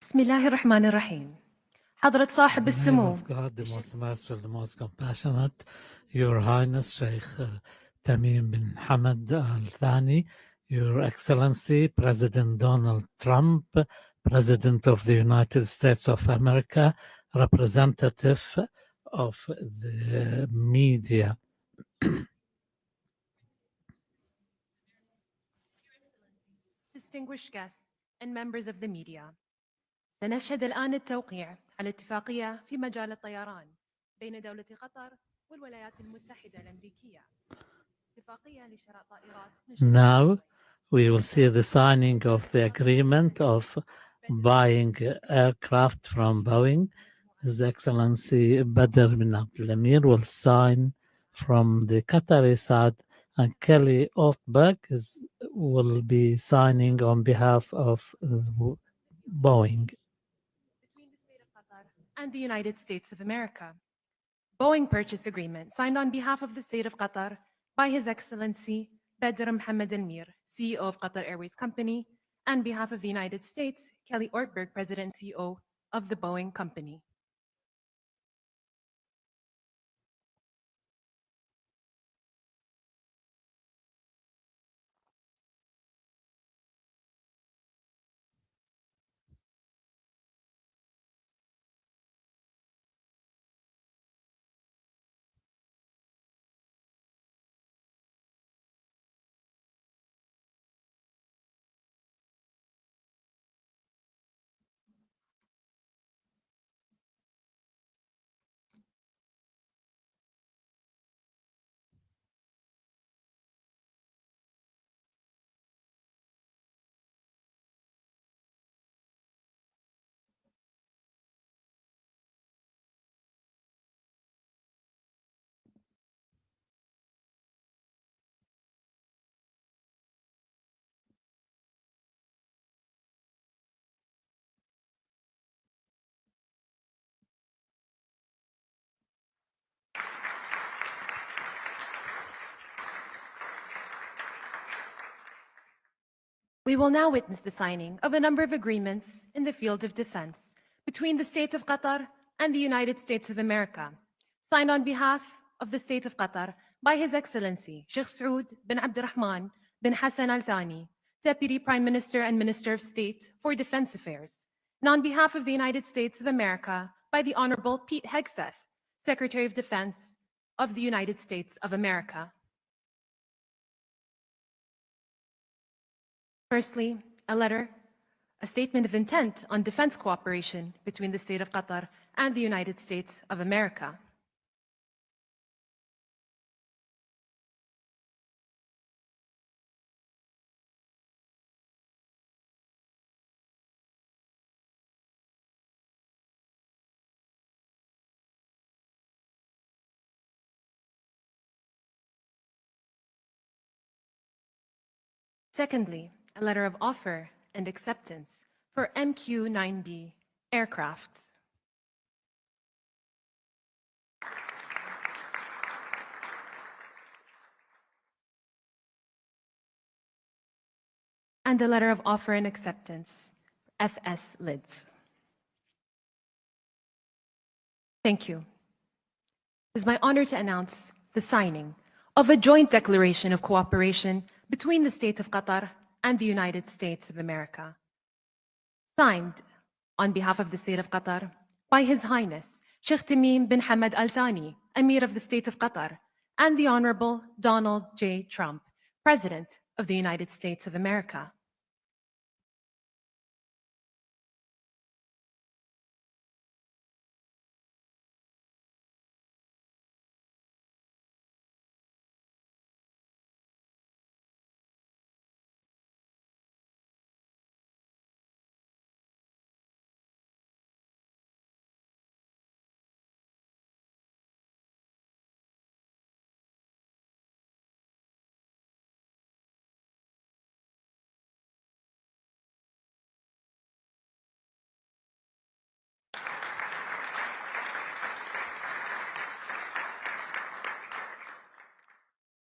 بسم الله الرحمن الرحيم. حضرة صاحب In the name السمو of God, the most merciful, the most compassionate, Your Highness Sheikh Tamim bin Hamad Al Thani, Your Excellency President Donald Trump, President of the United States of America, representative of the media. Distinguished guests and members of the media. سنشهد الآن التوقيع على اتفاقية في مجال الطيران بين دولة قطر والولايات المتحدة الأمريكية. اتفاقية لشراء طائرات Now we will see the signing of the agreement of buying aircraft from Boeing. His Excellency Badr bin Abdul Amir will sign from the Qatari side, and Kelly Altberg will be signing on behalf of Boeing. between the state of Qatar and the United States of America. Boeing purchase agreement signed on behalf of the state of Qatar by His Excellency Badr Mohammed Al Mir, CEO of Qatar Airways Company, and behalf of the United States, Kelly Ortberg, President and CEO of the Boeing Company. We will now witness the signing of a number of agreements in the field of defense between the State of Qatar and the United States of America, signed on behalf of the State of Qatar by His Excellency Sheikh Saud bin Abdurrahman bin Hassan Al Thani, Deputy Prime Minister and Minister of State for Defense Affairs, and on behalf of the United States of America by the Honorable Pete Hegseth, Secretary of Defense of the United States of America. Firstly, a statement of intent on defense cooperation between the State of Qatar and the United States of America. Secondly, a letter of offer and acceptance for MQ-9B aircrafts. And a letter of offer and acceptance, FS lids. Thank you. It is my honor to announce the signing of a joint declaration of cooperation between the State of Qatar and the United States of America. Signed on behalf of the State of Qatar by His Highness Sheikh Tamim bin Hamad Al Thani, Emir of the State of Qatar, and the Honorable Donald J. Trump, President of the United States of America.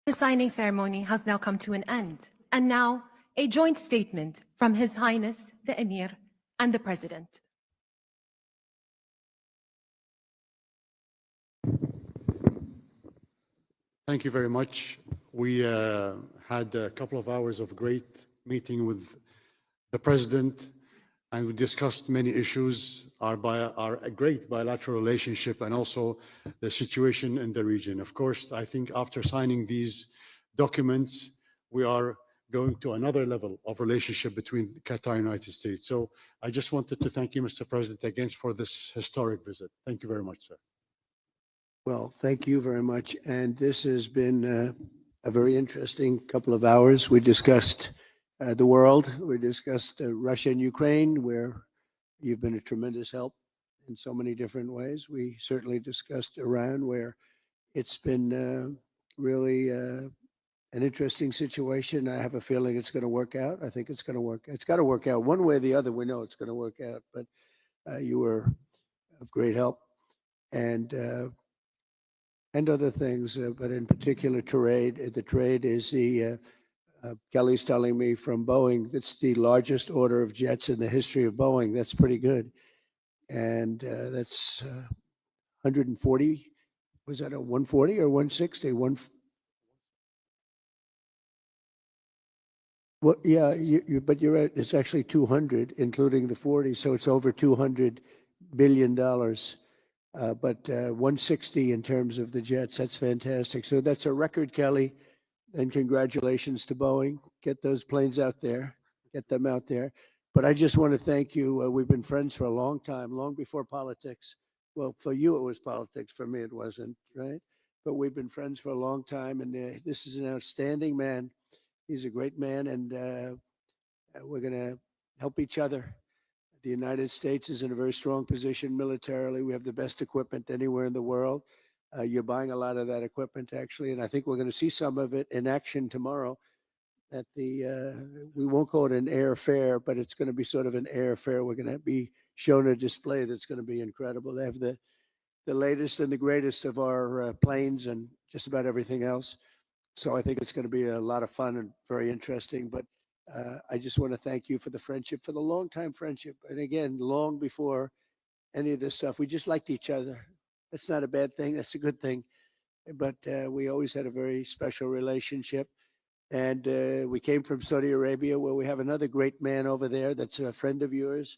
The signing ceremony has now come to an end, and now a joint statement from His Highness the Emir and the President. Thank you very much. We had a couple of hours of great meeting with the president, and we discussed many issues, our great bilateral relationship, and also the situation in the region. Of course, I think after signing these documents, we are going to another level of relationship between Qatar and the United States. So I just wanted to thank you, Mr. President, again for this historic visit. Thank you very much, sir. Well, thank you very much. And this has been a very interesting couple of hours. We discussed the world. We discussed Russia and Ukraine, where you've been a tremendous help in so many different ways. We certainly discussed Iran, where it's been really an interesting situation. I have a feeling it's going to work out. I think it's going to work. It's got to work out one way or the other. We know it's going to work out. But you were of great help, and other things. But in particular, trade. The trade is the. Kelly's telling me from Boeing that's the largest order of jets in the history of Boeing. That's pretty good, and that's 140. Was that a 140 or 160? Well, yeah, but you're right. It's actually 200, including the 40, so it's over $200 billion. But 160 in terms of the jets. That's fantastic. So that's a record, Kelly. And congratulations to Boeing. Get those planes out there. Get them out there. But I just want to thank you. We've been friends for a long time, long before politics. Well, for you it was politics. For me it wasn't, right? But we've been friends for a long time, and this is an outstanding man. He's a great man, and we're going to help each other. The United States is in a very strong position militarily. We have the best equipment anywhere in the world. You're buying a lot of that equipment, actually, and I think we're going to see some of it in action tomorrow. At the we won't call it an air fair, but it's going to be sort of an air fair. We're going to be shown a display that's going to be incredible. They have the latest and the greatest of our planes and just about everything else. So I think it's going to be a lot of fun and very interesting. But I just want to thank you for the friendship, for the long time friendship, and again, long before any of this stuff, we just liked each other. That's not a bad thing. That's a good thing. But we always had a very special relationship. And we came from Saudi Arabia, where we have another great man over there that's a friend of yours.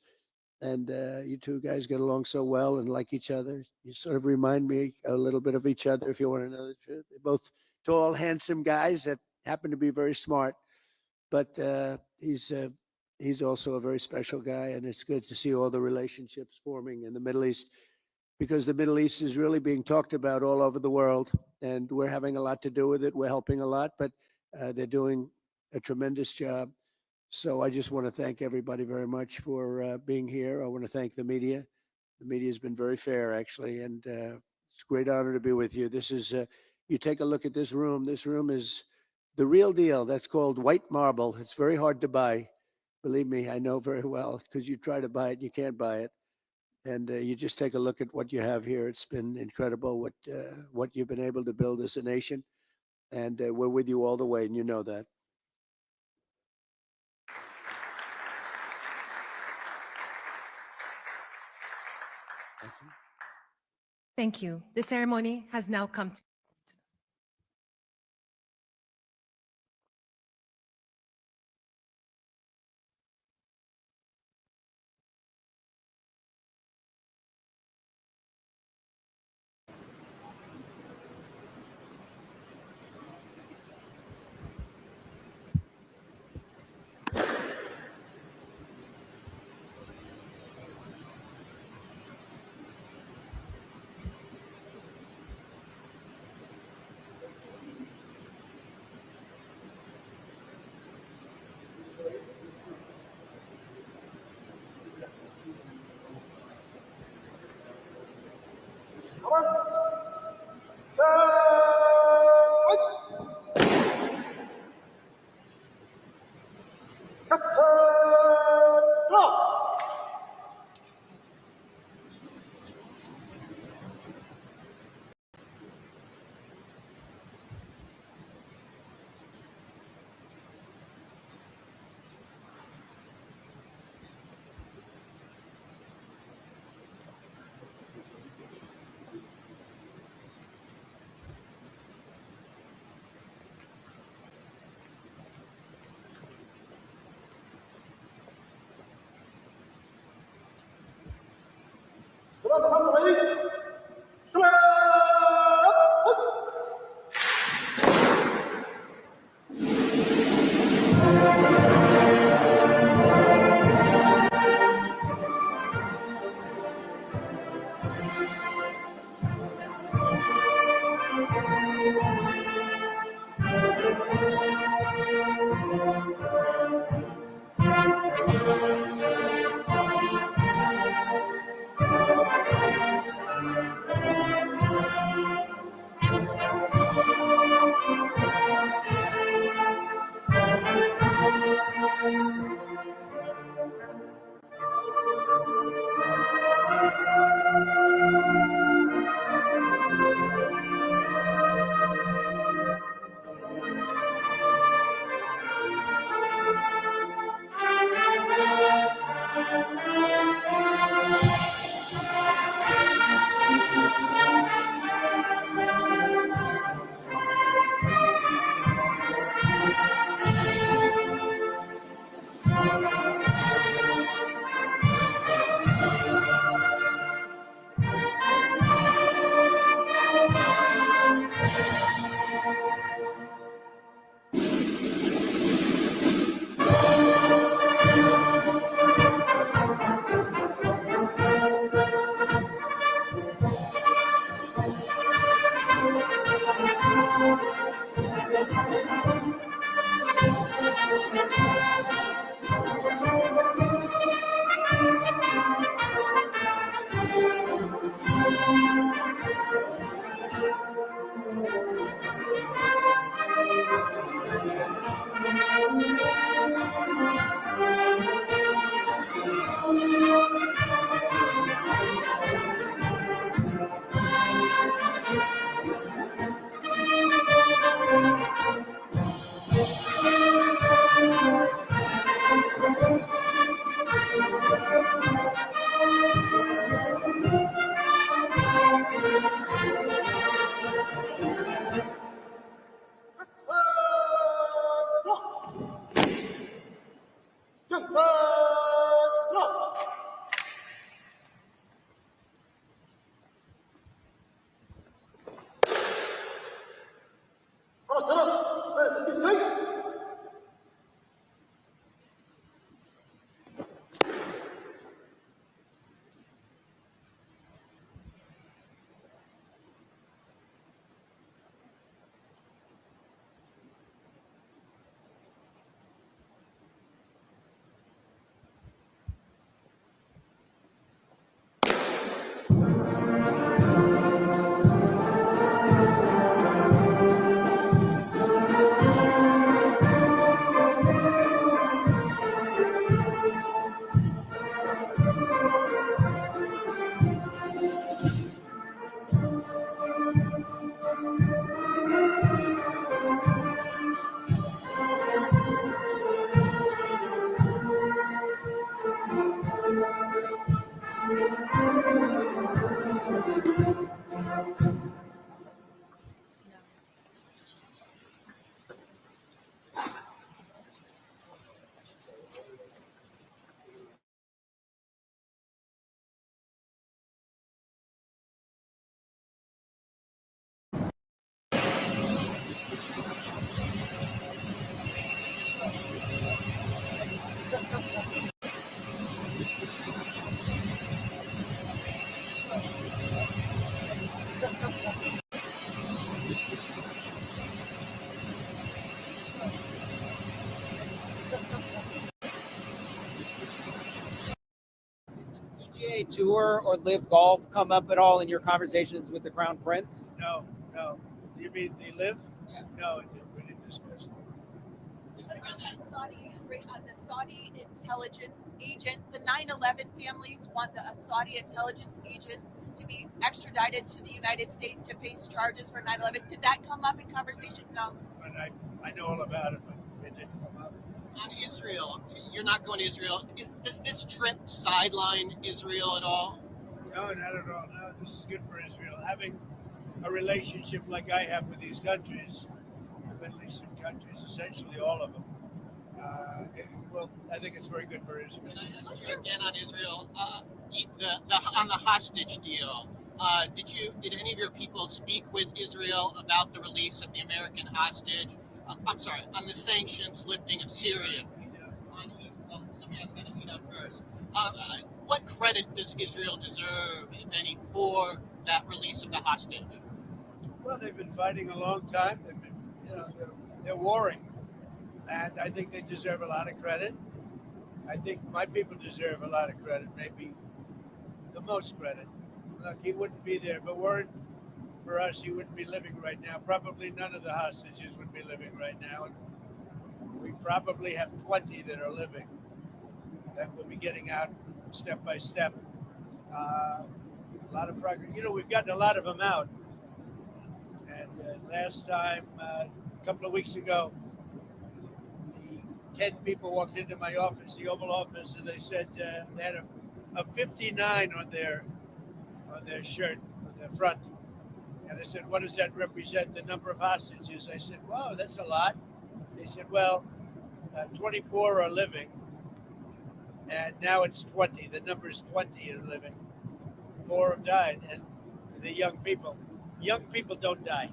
And you two guys get along so well and like each other. You sort of remind me a little bit of each other, if you want to know the truth. They're both tall, handsome guys that happen to be very smart. But he's also a very special guy, and it's good to see all the relationships forming in the Middle East, because the Middle East is really being talked about all over the world, and we're having a lot to do with it. We're helping a lot, but they're doing a tremendous job. So I just want to thank everybody very much for being here. I want to thank the media. The media has been very fair, actually, and it's a great honor to be with you. This is, you take a look at this room. This room is the real deal. That's called white marble. It's very hard to buy. Believe me, I know very well, because you try to buy it, you can't buy it. And you just take a look at what you have here. It's been incredible what you've been able to build as a nation. And we're with you all the way, and you know that. Thank you. The ceremony has now come to PGA Tour or Live Golf come up at all in your conversations with the Crown Prince? No. You mean they live? Yeah. No, we didn't discuss it. The Saudi intelligence agent, the 9/11 families want a Saudi intelligence agent to be extradited to the United States to face charges for 9/11. Did that come up in conversation? No. But I know all about it, but it didn't come up. On Israel, you're not going to Israel. Does this trip sideline Israel at all? No, not at all. No, this is good for Israel. Having a relationship like I have with these countries, the Middle Eastern countries, essentially all of them, Well, I think it's very good for Israel. Can I ask you again on Israel? On the hostage deal, did any of your people speak with Israel about the release of the American hostage? I'm sorry, on the sanctions lifting of Syria. Let me ask Anahita first. What credit does Israel deserve, if any, for that release of the hostage? Well, they've been fighting a long time. They've been, they're warring, and I think they deserve a lot of credit. I think my people deserve a lot of credit, maybe the most credit. Look, he wouldn't be there, but weren't for us, he wouldn't be living right now. Probably none of the hostages would be living right now. And we probably have 20 that are living that will be getting out step by step. A lot of progress. We've gotten a lot of them out. And last time, a couple of weeks ago, 10 people walked into my office, the Oval Office, and they said they had a 59 on their shirt, on their front. And I said, what does that represent, the number of hostages? I said, wow, that's a lot. They said, well, 24 are living, and now it's 20. The number is 20 are living. 4 have died, and the young people. Young people don't die.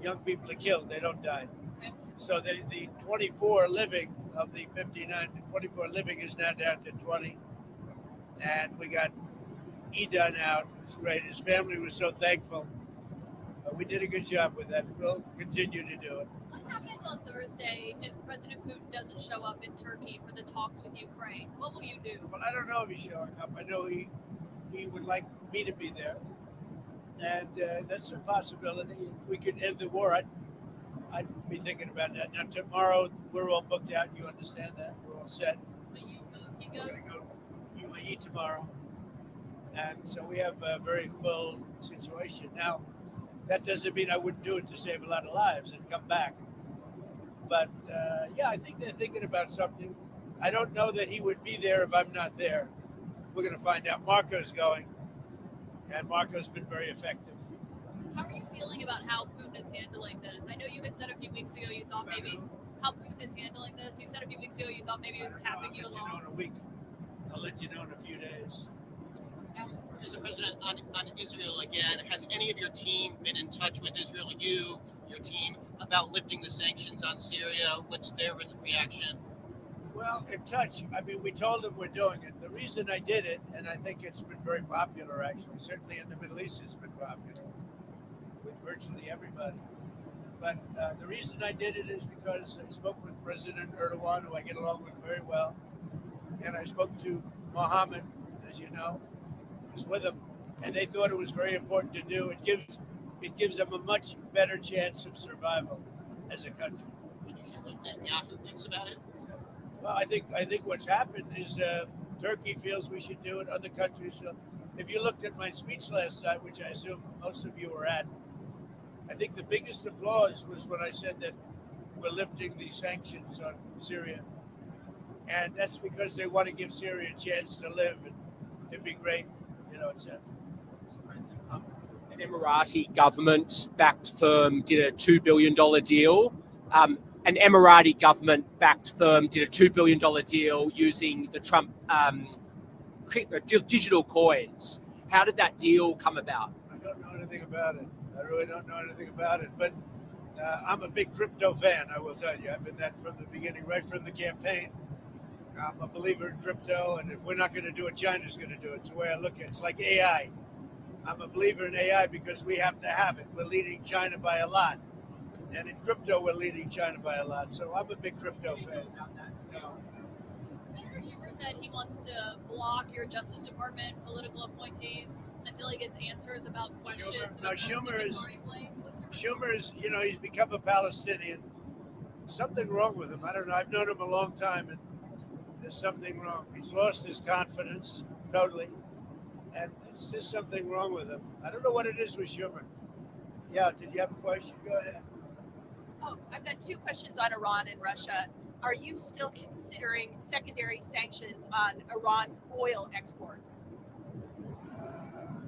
Young people are killed, they don't die. So the 24 living of the 59 to 24 living is now down to 20. And we got Edan out. It was great. His family was so thankful. We did a good job with that. We'll continue to do it. What happens on Thursday if President Putin doesn't show up in Turkey for the talks with Ukraine? What will you do? Well, I don't know if he's showing up. I know he would like me to be there. And that's a possibility. If we could end the war, I'd be thinking about that. Now, tomorrow, we're all booked out. You understand that? We're all set. But you move, he We're goes. going to go UAE tomorrow. And so we have a very full situation. Now, that doesn't mean I wouldn't do it to save a lot of lives and come back. But, yeah, I think they're thinking about something. I don't know that he would be there if I'm not there. We're going to find out. Marco's going. And Marco's been very effective. How are you feeling about how Putin is handling this? I know you had said a few weeks ago you thought maybe how Putin is handling this. You said a few weeks ago you thought maybe he was tapping you along. I'll let you know in a week. I'll let you know in a few days. Mr. President, on Israel again, has any of your team been in touch with Israel, your team, about lifting the sanctions on Syria? What's their reaction? Well, in touch. I mean, we told them we're doing it. The reason I did it, and I think it's been very popular, actually, certainly in the Middle East, it's been popular with virtually everybody. But the reason I did it is because I spoke with President Erdogan, who I get along with very well, and I spoke to Mohammed, as you know, was with him, and they thought it was very important to do. It gives them a much better chance of survival as a country. Can you share what Netanyahu thinks about it? Well, I think what's happened is Turkey feels we should do it. Other countries. If you looked at my speech last night, which I assume most of you were at, I think the biggest applause was when I said that we're lifting the sanctions on Syria, and that's because they want to give Syria a chance to live and to be great, etc. An Emirati government-backed firm did a $2 billion deal. An Emirati government-backed firm did a $2 billion deal using the Trump digital coins. How did that deal come about? I don't know anything about it. I really don't know anything about it. But I'm a big crypto fan, I will tell you. I've been that from the beginning, right from the campaign. I'm a believer in crypto, and if we're not going to do it, China's going to do it. It's the way I look at it. It's like AI. I'm a believer in AI because we have to have it. We're leading China by a lot. And in crypto, we're leading China by a lot. So I'm a big crypto fan. Senator Schumer said he wants to block your Justice Department political appointees until he gets answers about questions. Schumer is, he's become a Palestinian. Something wrong with him. I don't know. I've known him a long time, and there's something wrong. He's lost his confidence totally, and it's just something wrong with him. I don't know what it is with Schumer. Yeah, did you have a question? Go ahead. Oh, I've got 2 questions on Iran and Russia. Are you still considering secondary sanctions on Iran's oil exports?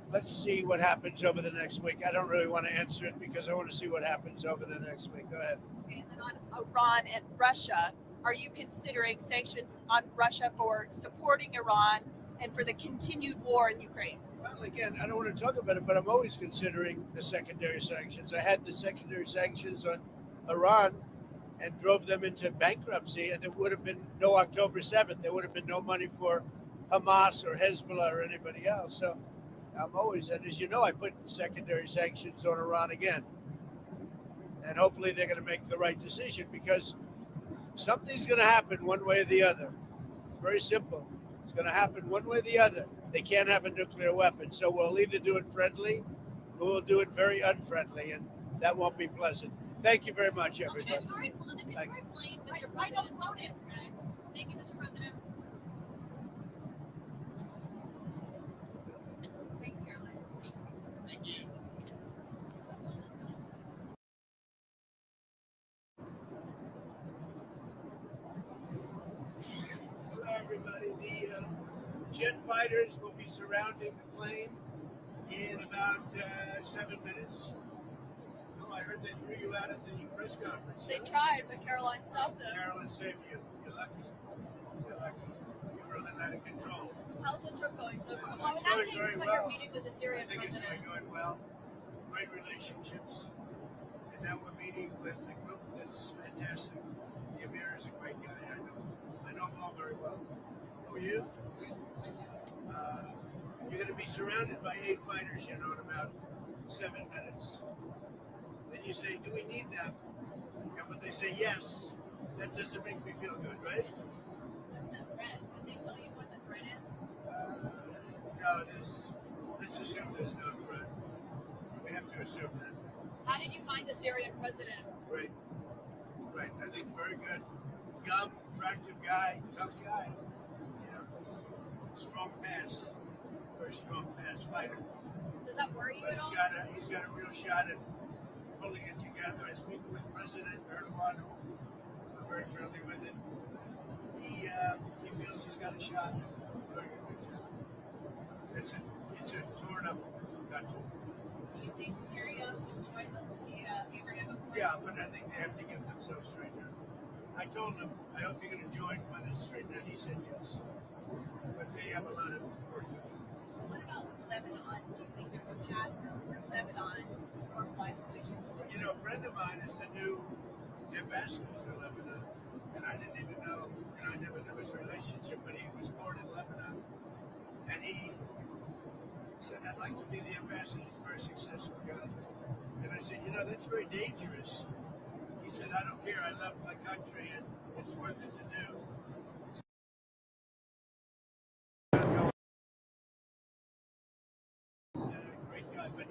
Let's see what happens over the next week. I don't really want to answer it because I want to see what happens over the next week. Go ahead. And then on Iran and Russia, are you considering sanctions on Russia for supporting Iran and for the continued war in Ukraine? Well, again, I don't want to talk about it, but I'm always considering the secondary sanctions. I had the secondary sanctions on Iran and drove them into bankruptcy, and there would have been no October 7th. There would have been no money for Hamas or Hezbollah or anybody else. So I'm always, and as you know, I put secondary sanctions on Iran again. And hopefully they're going to make the right decision, because something's going to happen one way or the other. It's very simple. It's going to happen one way or the other. They can't have a nuclear weapon. So we'll either do it friendly or we'll do it very unfriendly, and that won't be pleasant. Thank you very much, everybody. It's very plain, Mr. I don't President. vote it. Thank you, Mr. President. Thanks, Caroline. Thank you. Hello, everybody. The jet fighters will be surrounding the plane in about 7 minutes. Oh, I heard they threw you out at the press conference. They tried, but Caroline stopped them. Carolyn saved you. You're lucky. You're lucky. You were a little out of control. How's the trip going so far? It's Well, I was going asking very you about well. your meeting with the I Syrian think it's president. going well. Great relationships. And now we're meeting with a group that's fantastic. The Emir is a great guy. I know him all very well. Who are you? You're going to be surrounded by 8 fighters, in about 7 minutes. Then you say, do we need them? And when they say yes, that doesn't make me feel good, right? What's the threat? Did they tell you what the threat is? No, let's assume there's no threat. We have to assume that. How did you find the Syrian president? Great. Great. I think very good. Young, attractive guy, tough guy. Strong pass. Very strong pass fighter. Does that worry you But at all? he's got a real shot at pulling it together. I speak with President Erdogan, who I'm very friendly with him. He feels he's got a shot at doing a good job. It's a torn up country. Do you think Syria will join the Abraham Accords? Yeah, but I think they have to get themselves straightened out. I told him, I hope you're going to join when it's straightened out. He said yes. But they have a lot of work to do. What about Lebanon? Do you think there's a path for Lebanon to normalize relations with You know, a friend of mine is the new ambassador to Lebanon, and I didn't even know, and I never knew his relationship, but he was born in Lebanon. And he said, I'd like to be the ambassador. He's a very successful guy. And I said, that's very dangerous. He said, I don't care. I love my country, and it's worth it to do. He's a great guy, but I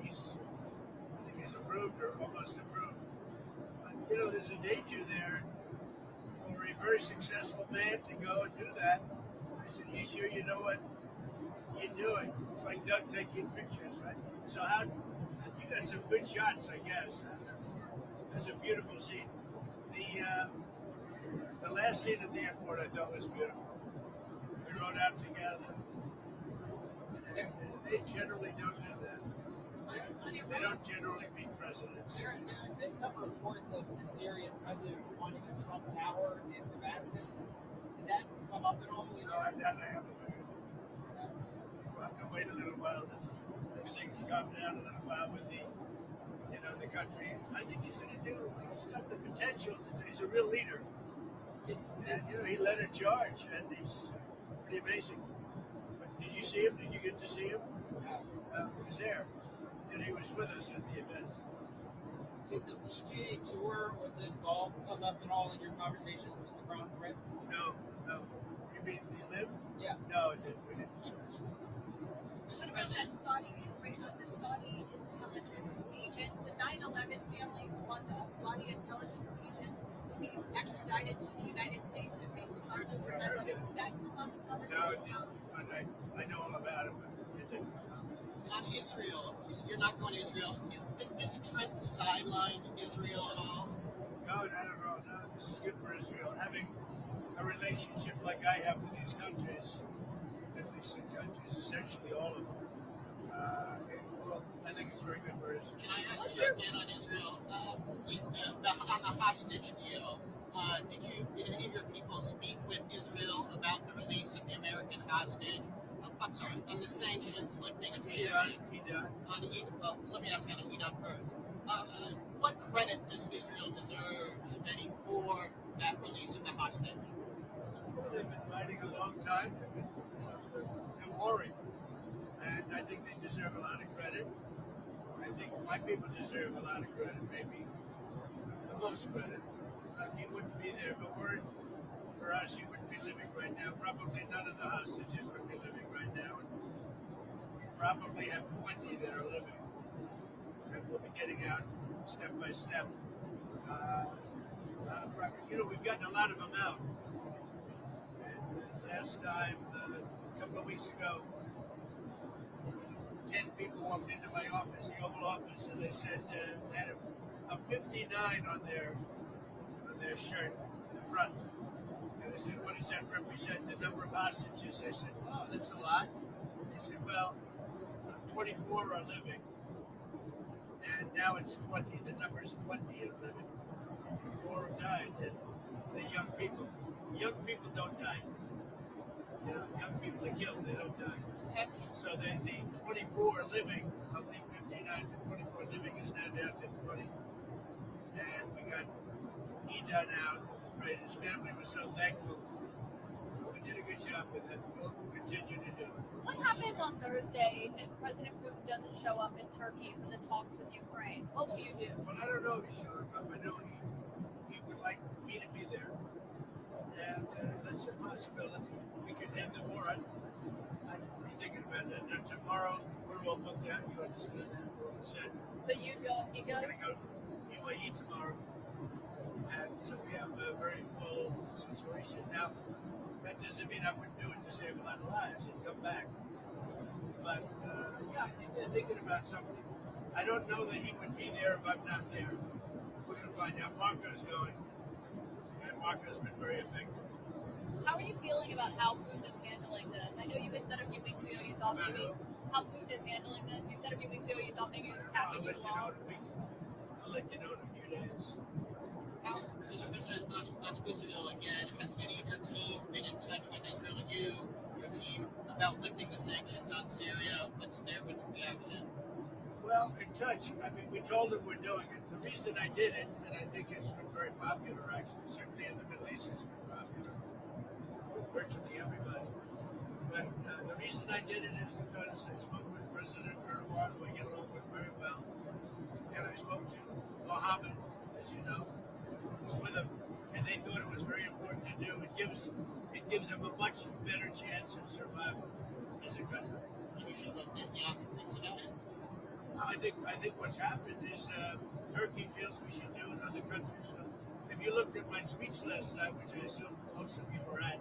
think he's approved or almost approved. There's a danger there for a very successful man to go and do that. I said, you sure you know what you're doing? It's like Doug taking pictures, right? So you got some good shots, I guess. That's a beautiful scene. The last scene at the airport I thought was beautiful. We rode out together. And they generally don't do that. They don't generally meet presidents. There have been some reports of the Syrian president wanting a Trump Tower in Damascus. Did that come up at all? No, that I haven't heard. We'll have to wait a little while. Let things calm down a little while with the country. I think he's got the potential. He's a real leader. And, he led a charge, and he's pretty amazing. But did you see him? Did you get to see him? He was there, and he was with us at the event. Did the PGA Tour or Live Golf come up at all in your conversations with the Crown Prince? No. You mean the Live? Yeah. No, we didn't discuss it. What about that Saudi intelligence agent? The 9/11 families want the Saudi intelligence agent to be extradited to the United States to face charges for 9/11. Did that come up in conversation? No, it didn't. But I know all about it, but it didn't come up. On Israel, you're not going to Israel. Does this trip sideline Israel at all? No, not at all. No, this is good for Israel. Having a relationship like I have with these countries, Middle Eastern countries, essentially all of them. I think it's very good for Israel. Can I ask you again on Israel? On the hostage deal, Did any of your people speak with Israel about the release of the American hostage? I'm sorry, on the sanctions lifting of Syria. Let me ask on Idan first. What credit does Israel deserve, if any, for that release of the hostage? Well, they've been fighting a long time. They're warring. And I think they deserve a lot of credit. I think my people deserve a lot of credit, maybe the most credit. He wouldn't be there, but word for us, he wouldn't be living right now. Probably none of the hostages would be living right now. And we probably have 20 that are living. And we'll be getting out step by step. We've gotten a lot of them out. And last time, a couple of weeks ago, 10 people walked into my office, the Oval Office, and they said they had a 59 on their shirt in the front. And I said, what does that represent? The number of hostages? I said, oh, that's a lot. They said, well, 24 are living. And now it's 20. The number is 20 are living. 4 have died. And the young people. Young people don't die. Young people are killed. They don't die. So the 24 living of the 59 to 24 living is now down to 20. And we got Idan out. It was great. His family was so thankful. We did a good job with it. We'll continue to do it. What happens on Thursday if President Putin doesn't show up in Turkey for the talks with Ukraine? What will you do? Well, I don't know if he's showing up. I know he would like me to be there. And that's a possibility. If we could end the war, I'd be thinking about that. Now, tomorrow, we're all booked out. You understand that? We're all set. But you go if he We're goes? going to go UAE tomorrow. And so we have a very full situation. Now, that doesn't mean I wouldn't do it to save a lot of lives and come back. But, yeah, I think they're thinking about something. I don't know that he would be there if I'm not there. We're going to find out. Marco's going. And Marco's been very effective. How are you feeling about how Putin is handling this? I know you had said a few weeks ago you thought maybe how Putin is handling this. You said a few weeks ago you thought maybe he was tapping you along. I'll let you know in a few days. Mr. President, on Israel again, has any of your team been in touch with Israel, your team, about lifting the sanctions on Syria? What's their reaction? Well, in touch. I mean, we told them we're doing it. The reason I did it, and I think it's been very popular, actually, certainly in the Middle East, it's been popular with virtually everybody. But the reason I did it is because I spoke with President Erdogan, who I get along with very well, and I spoke to Mohammed, as you know, was with them, and they thought it was very important to do. It gives them a much better chance of survival as a country. You should look at the opposites about it. I think what's happened is Turkey feels we should do it. Other countries. If you looked at my speech last night, which I assume most of you were at,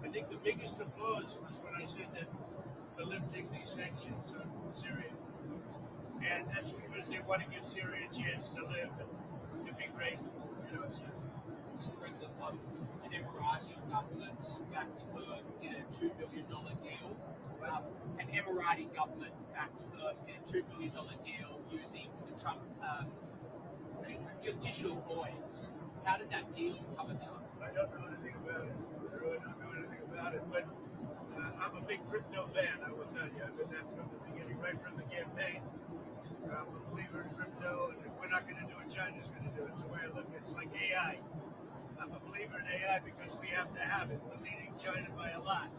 I think the biggest applause was when I said that we're lifting these sanctions on Syria, and that's because they want to give Syria a chance to live and to be great. etc. Mr. President, an Emirati government-backed firm did a $2 billion deal. An Emirati government-backed firm did a $2 billion deal using the Trump digital coins. How did that deal come about? I don't know anything about it. I really don't know anything about it, but I'm a big crypto fan, I will tell you. I've been that from the beginning, right from the campaign. I'm a believer in crypto, and if we're not going to do it, China's going to do it. It's the way I look at it. It's like AI. I'm a believer in AI because we have to have it. We're leading China by a lot.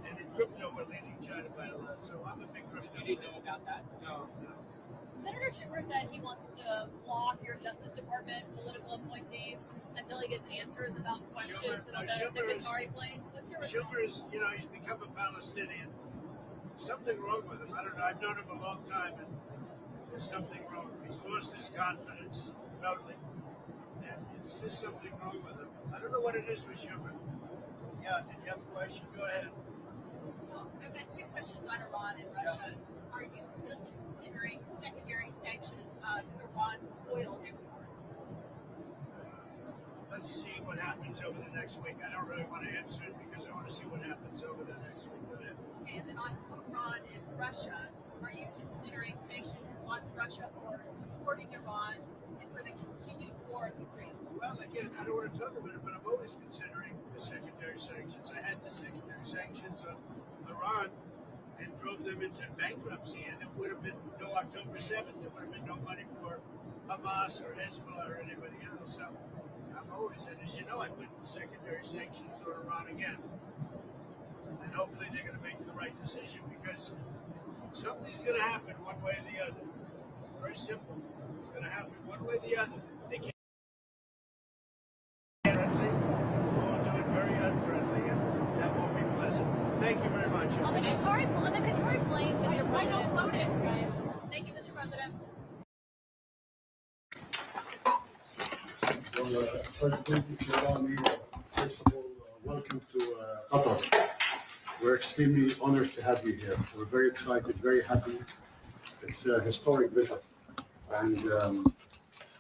And in crypto, we're leading China by a lot. So I'm a big crypto fan. You didn't know about that? No. Senator Schumer said he wants to block your Justice Department political appointees until he gets answers about questions about the Qatari plane. What's your response? Schumer is, he's become a Palestinian. Something wrong with him. I don't know. I've known him a long time, and there's something wrong. He's lost his confidence totally. And it's just something wrong with him. I don't know what it is with Schumer. Yeah, did you have a question? Go ahead. Well, I've got 2 questions on Iran and Russia. Are you still considering secondary sanctions on Iran's oil exports? Let's see what happens over the next week. I don't really want to answer it because I want to see what happens over the next week. Go ahead. Okay, and then on Iran and Russia, are you considering sanctions on Russia for supporting Iran and for the continued war in Ukraine? Well, again, I don't want to talk about it, but I'm always considering the secondary sanctions. I had the secondary sanctions on Iran and drove them into bankruptcy, and there would have been no October 7th. There would have been no money for Hamas or Hezbollah or anybody else. So I'm always, and as you know, I put secondary sanctions on Iran again. And hopefully they're going to make the right decision, because something's going to happen one way or the other. Very simple. It's going to happen one way or the other. They can't be friendly. We'll do it very unfriendly, and that won't be pleasant. Thank you very much. On the Qatari plane, Mr. President. Thank you, Mr. President. Well, President, if you allow me, first of all, welcome to Qatar. We're extremely honored to have you here. We're very excited, very happy. It's a historic visit. And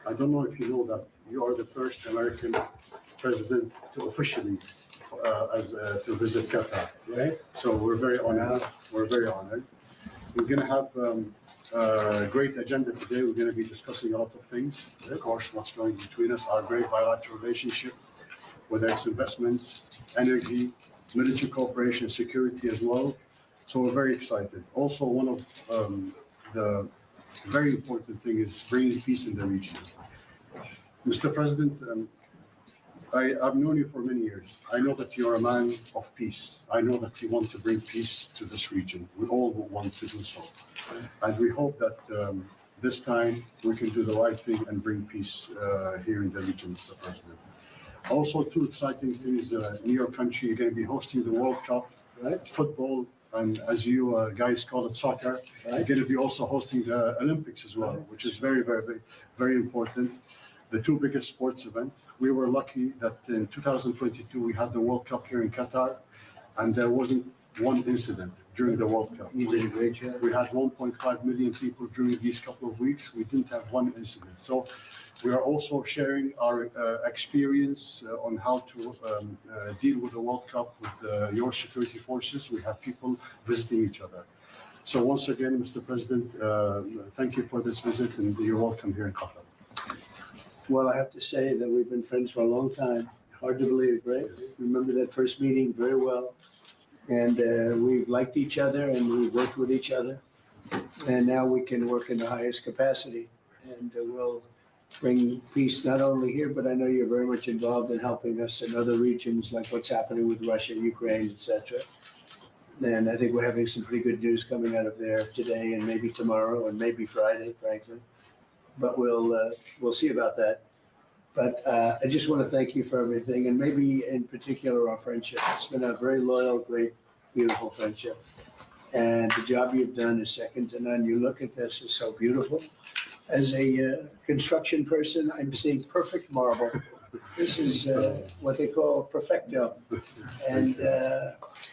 I don't know if you know that you are the first American president to officially to visit Qatar. Right. So we're very honored. We're very honored. We're going to have a great agenda today. We're going to be discussing a lot of things. Of course, what's going between us, our great bilateral relationship, whether it's investments, energy, military cooperation, security as well. So we're very excited. Also, one of the very important thing is bringing peace in the region. Mr. President, I've known you for many years. I know that you're a man of peace. I know that you want to bring peace to this region. We all want to do so. And we hope that this time we can do the right thing and bring peace here in the region, Mr. President. Also, two exciting things in your country. You're going to be hosting the World Cup, right? Football, and as you guys call it, soccer. Right. You're going to be also hosting the Olympics as well, which is very, very, very, very important. The two biggest sports events. We were lucky that in 2022 we had the World Cup here in Qatar, and there wasn't one incident during the World Cup. You did a great job. We had 1.5 million people during these couple of weeks. We didn't have one incident. So we are also sharing our experience on how to deal with the World Cup with your security forces. We have people visiting each other. So once again, Mr. President, thank you for this visit, and you're welcome here in Qatar. Well, I have to say that we've been friends for a long time. Hard to believe, right? Remember that first meeting very well. And we've liked each other and we've worked with each other. And now we can work in the highest capacity. And we'll bring peace not only here, but I know you're very much involved in helping us in other regions, like what's happening with Russia, Ukraine, etc. And I think we're having some pretty good news coming out of there today and maybe tomorrow and maybe Friday, frankly. But we'll see about that. But I just want to thank you for everything, and maybe in particular our friendship. It's been a very loyal, great, beautiful friendship. And the job you've done is second to none. You look at this, it's so beautiful. As a construction person, I'm seeing perfect marble. This is what they call perfecto. And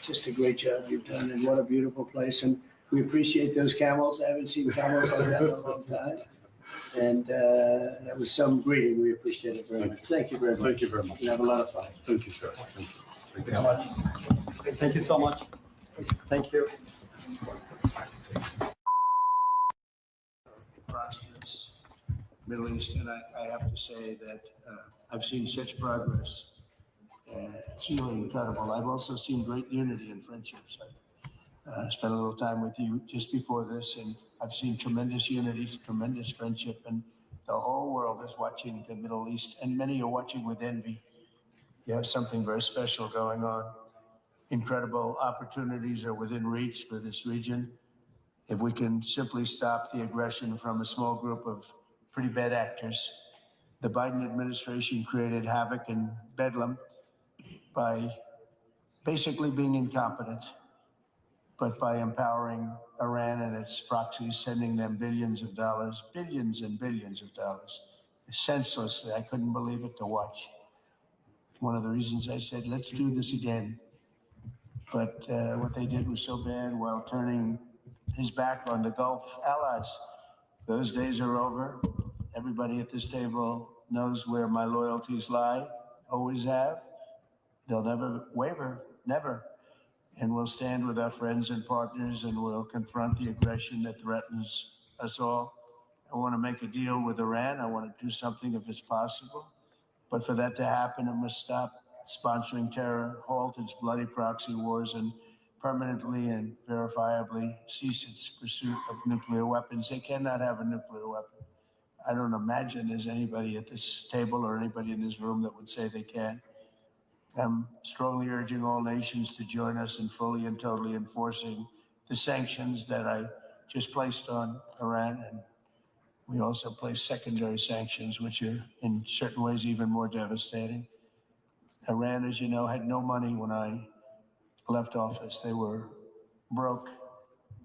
just a great job you've done, and what a beautiful place. And we appreciate those camels. I haven't seen camels like that in a long time. And that was some greeting. We appreciate it very much. Thank you very much. Thank you very much. You have a lot of fun. Thank you, sir. Thank you. Thank you so much. Thank you so much. Thank you. Prosperous Middle East, and I have to say that I've seen such progress. It's really incredible. I've also seen great unity and friendships. I've spent a little time with you just before this, and I've seen tremendous unity, tremendous friendship, and the whole world is watching the Middle East, and many are watching with envy. You have something very special going on. Incredible opportunities are within reach for this region. If we can simply stop the aggression from a small group of pretty bad actors. The Biden administration created havoc and bedlam by basically being incompetent, but by empowering Iran and its proxies, sending them billions of dollars, billions and billions of dollars. Senseless. I couldn't believe it to watch. One of the reasons I said, let's do this again. But what they did was so bad while turning his back on the Gulf allies. Those days are over. Everybody at this table knows where my loyalties lie, always have. They'll never waver, never. And we'll stand with our friends and partners, and we'll confront the aggression that threatens us all. I want to make a deal with Iran. I want to do something if it's possible. But for that to happen, it must stop sponsoring terror, halt its bloody proxy wars, and permanently and verifiably cease its pursuit of nuclear weapons. They cannot have a nuclear weapon. I don't imagine there's anybody at this table or anybody in this room that would say they can. I'm strongly urging all nations to join us in fully and totally enforcing the sanctions that I just placed on Iran. And we also placed secondary sanctions, which are in certain ways even more devastating. Iran, as you know, had no money when I left office. They were broke.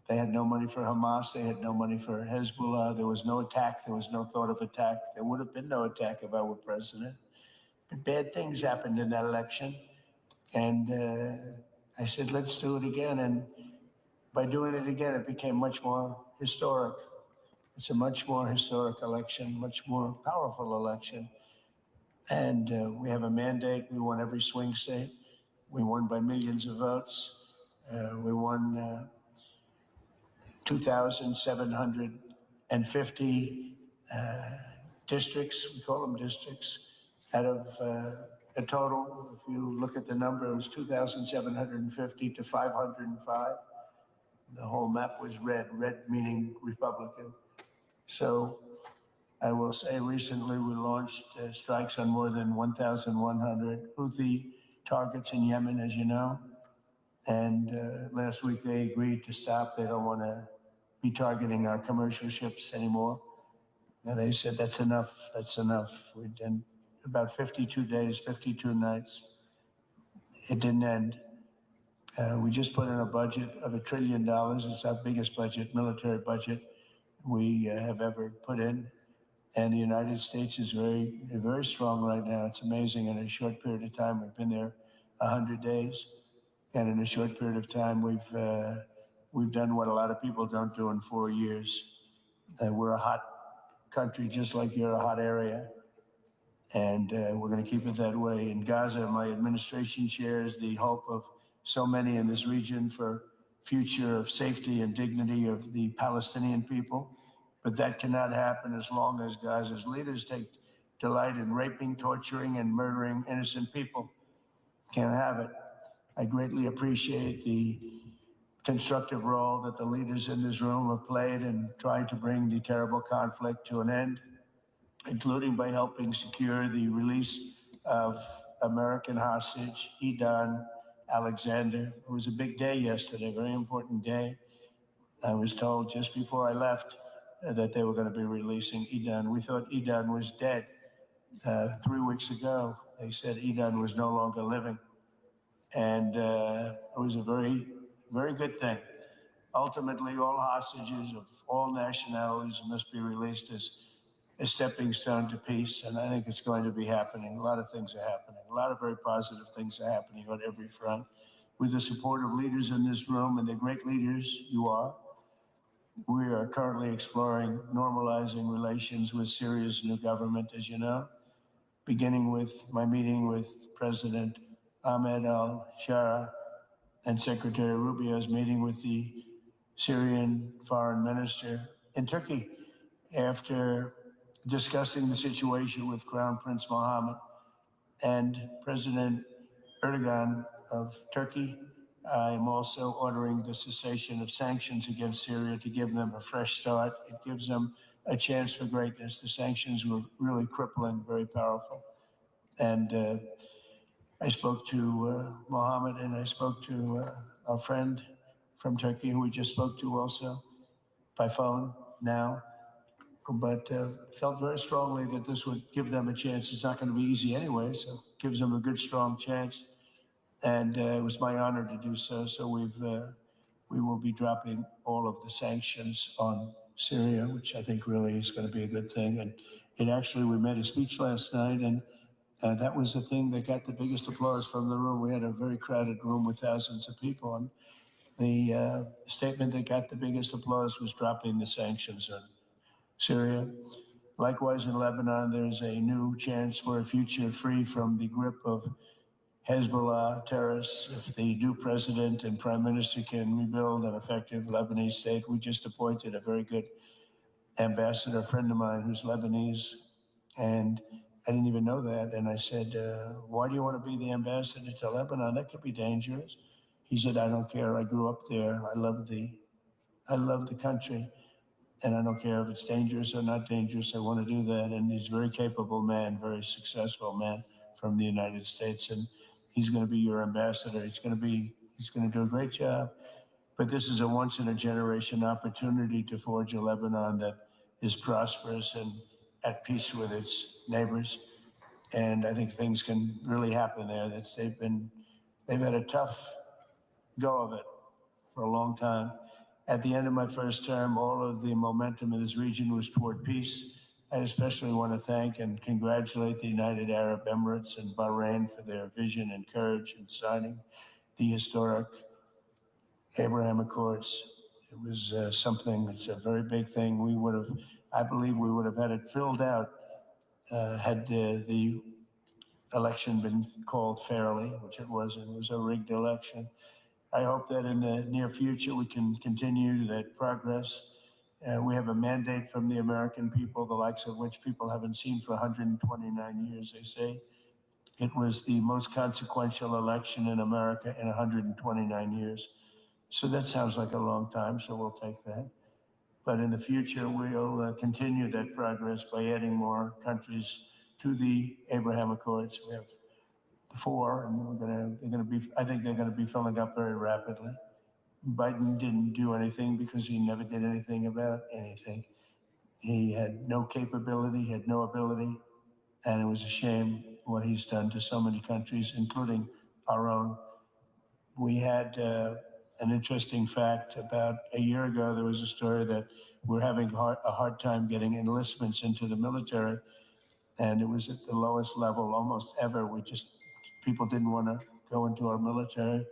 They had no money for Hamas. They had no money for Hezbollah. There was no attack. There was no thought of attack. There would have been no attack if I were president. But bad things happened in that election. And I said, let's do it again. And by doing it again, it became much more historic. It's a much more historic election, much more powerful election. And we have a mandate. We won every swing state. We won by millions of votes. We won 2,750 districts. We call them districts. Out of a total, if you look at the number, it was 2,750 to 505. The whole map was red meaning Republican. So I will say recently we launched strikes on more than 1,100 Houthi targets in Yemen, as you know. And last week they agreed to stop. They don't want to be targeting our commercial ships anymore. And they said, that's enough, that's enough. We did about 52 days, 52 nights. It didn't end. We just put in a budget of $1 trillion. It's our biggest budget, military budget we have ever put in. And the United States is very, very strong right now. It's amazing. In a short period of time, we've been there 100 days. And in a short period of time, we've done what a lot of people don't do in 4 years. We're a hot country, just like you're a hot area. And we're going to keep it that way. In Gaza, my administration shares the hope of so many in this region for future of safety and dignity of the Palestinian people. But that cannot happen as long as Gaza's leaders take delight in raping, torturing, and murdering innocent people. Can't have it. I greatly appreciate the constructive role that the leaders in this room have played in trying to bring the terrible conflict to an end, including by helping secure the release of American hostage, Edan Alexander. It was a big day yesterday, a very important day. I was told just before I left that they were going to be releasing Edan. We thought Edan was dead 3 weeks ago. They said Edan was no longer living. And it was a very, very good thing. Ultimately, all hostages of all nationalities must be released as a stepping stone to peace. And I think it's going to be happening. A lot of things are happening. A lot of very positive things are happening on every front. With the support of leaders in this room, and the great leaders you are, we are currently exploring normalizing relations with Syria's new government, as you know, beginning with my meeting with President Ahmed al-Shara and Secretary Rubio's meeting with the Syrian foreign minister in Turkey after discussing the situation with Crown Prince Mohammed and President Erdogan of Turkey. I am also ordering the cessation of sanctions against Syria to give them a fresh start. It gives them a chance for greatness. The sanctions were really crippling, very powerful. And I spoke to Mohammed, and I spoke to our friend from Turkey, who we just spoke to also by phone now, but felt very strongly that this would give them a chance. It's not going to be easy anyway, so it gives them a good, strong chance. And it was my honor to do so. So we will be dropping all of the sanctions on Syria, which I think really is going to be a good thing. And it actually, we made a speech last night, and that was the thing that got the biggest applause from the room. We had a very crowded room with thousands of people. And the statement that got the biggest applause was dropping the sanctions on Syria. Likewise, in Lebanon, there's a new chance for a future free from the grip of Hezbollah terrorists. If the new president and prime minister can rebuild an effective Lebanese state, we just appointed a very good ambassador, a friend of mine who's Lebanese, and I didn't even know that. And I said, why do you want to be the ambassador to Lebanon? That could be dangerous. He said, I don't care. I grew up there. I love the country. And I don't care if it's dangerous or not dangerous. I want to do that. And he's a very capable man, very successful man from the United States. And he's going to be your ambassador. He's going to do a great job. But this is a once in a generation opportunity to forge a Lebanon that is prosperous and at peace with its neighbors. And I think things can really happen there. They've had a tough go of it for a long time. At the end of my first term, all of the momentum in this region was toward peace. I especially want to thank and congratulate the United Arab Emirates and Bahrain for their vision and courage in signing the historic Abraham Accords. It was something, it's a very big thing. I believe we would have had it filled out had the election been called fairly, which it wasn't. It was a rigged election. I hope that in the near future we can continue that progress. We have a mandate from the American people, the likes of which people haven't seen for 129 years, they say. It was the most consequential election in America in 129 years. So that sounds like a long time, so we'll take that. But in the future, we'll continue that progress by adding more countries to the Abraham Accords. We have 4, and I think they're going to be filling up very rapidly. Biden didn't do anything because he never did anything about anything. He had no capability, he had no ability, and it was a shame what he's done to so many countries, including our own. We had an interesting fact. About a year ago, there was a story that we're having a hard time getting enlistments into the military, and it was at the lowest level almost ever. People didn't want to go into our military.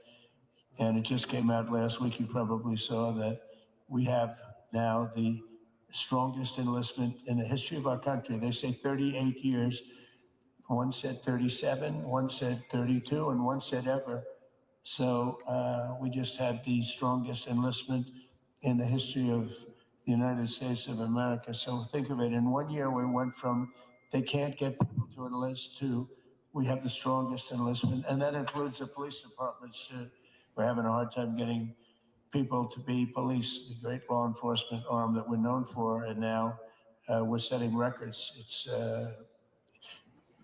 And it just came out last week, you probably saw that we have now the strongest enlistment in the history of our country. They say 38 years. One said 37, one said 32, and one said ever. So we just had the strongest enlistment in the history of the United States of America. So think of it, in 1 year we went from they can't get people to enlist to we have the strongest enlistment, and that includes the police departments too. We're having a hard time getting people to be police, the great law enforcement arm that we're known for, and now we're setting records.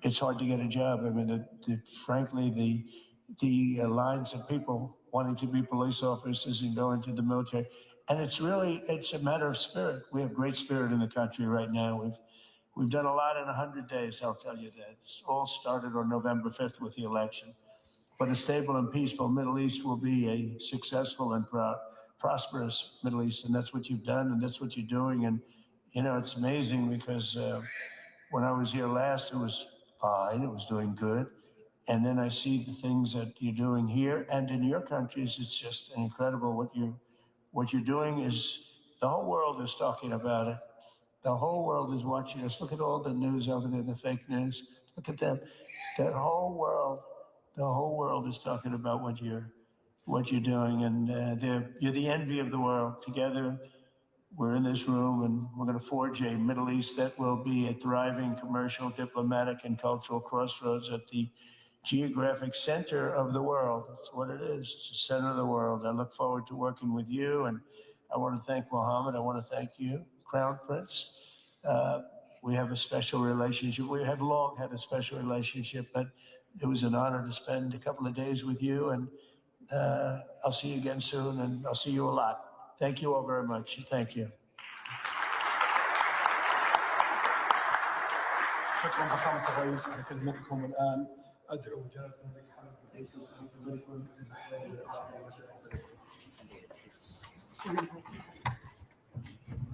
It's hard to get a job. I mean, frankly, the lines of people wanting to be police officers and go into the military, and it's a matter of spirit. We have great spirit in the country right now. We've done a lot in 100 days, I'll tell you that. It's all started on November 5th with the election. But a stable and peaceful Middle East will be a successful and prosperous Middle East. And that's what you've done, and that's what you're doing. And, it's amazing because when I was here last, it was fine. It was doing good. And then I see the things that you're doing here and in your countries. It's just incredible what you're doing. Is the whole world is talking about it. The whole world is watching us. Look at all the news over there, the fake news. Look at them. The whole world is talking about what you're doing, and you're the envy of the world. Together, we're in this room, and we're going to forge a Middle East that will be a thriving commercial, diplomatic, and cultural crossroads at the geographic center of the world. That's what it is. It's the center of the world. I look forward to working with you, and I want to thank Mohammed. I want to thank you, Crown Prince. We have a special relationship. We have long had a special relationship, but it was an honor to spend a couple of days with you, and I'll see you again soon, and I'll see you a lot. Thank you all very much. Thank you. شكرا فخامة الرئيس على كلمتكم. الآن أدعو جلالة الملك حمد بن عيسى الملك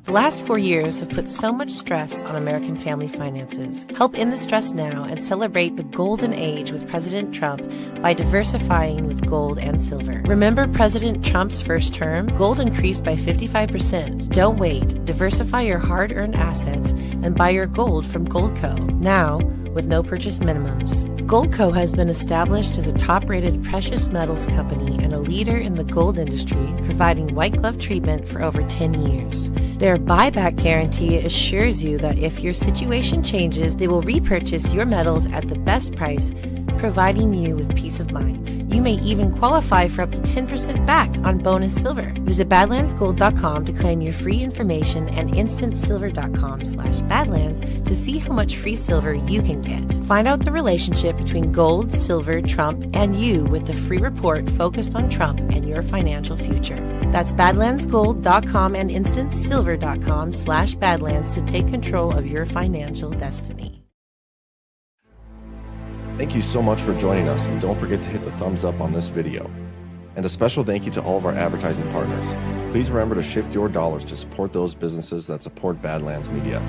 The last 4 years have put so much stress on American family finances. Help end the stress now and celebrate the golden age with President Trump by diversifying with gold and silver. Remember President Trump's first term? Gold increased by 55%. Don't wait. Diversify your hard-earned assets and buy your gold from Goldco. Now, with no purchase minimums. Goldco has been established as a top-rated precious metals company and a leader in the gold industry, providing white glove treatment for over 10 years. Their buyback guarantee assures you that if your situation changes, they will repurchase your metals at the best price, providing you with peace of mind. You may even qualify for up to 10% back on bonus silver. Visit badlandsgold.com to claim your free information and instantsilver.com/badlands to see how much free silver you can get. Find out the relationship between gold, silver, Trump, and you with the free report focused on Trump and your financial future. That's badlandsgold.com and instantsilver.com/badlands to take control of your financial destiny. Thank you so much for joining us, and don't forget to hit the thumbs up on this video. And a special thank you to all of our advertising partners. Please remember to shift your dollars to support those businesses that support Badlands Media.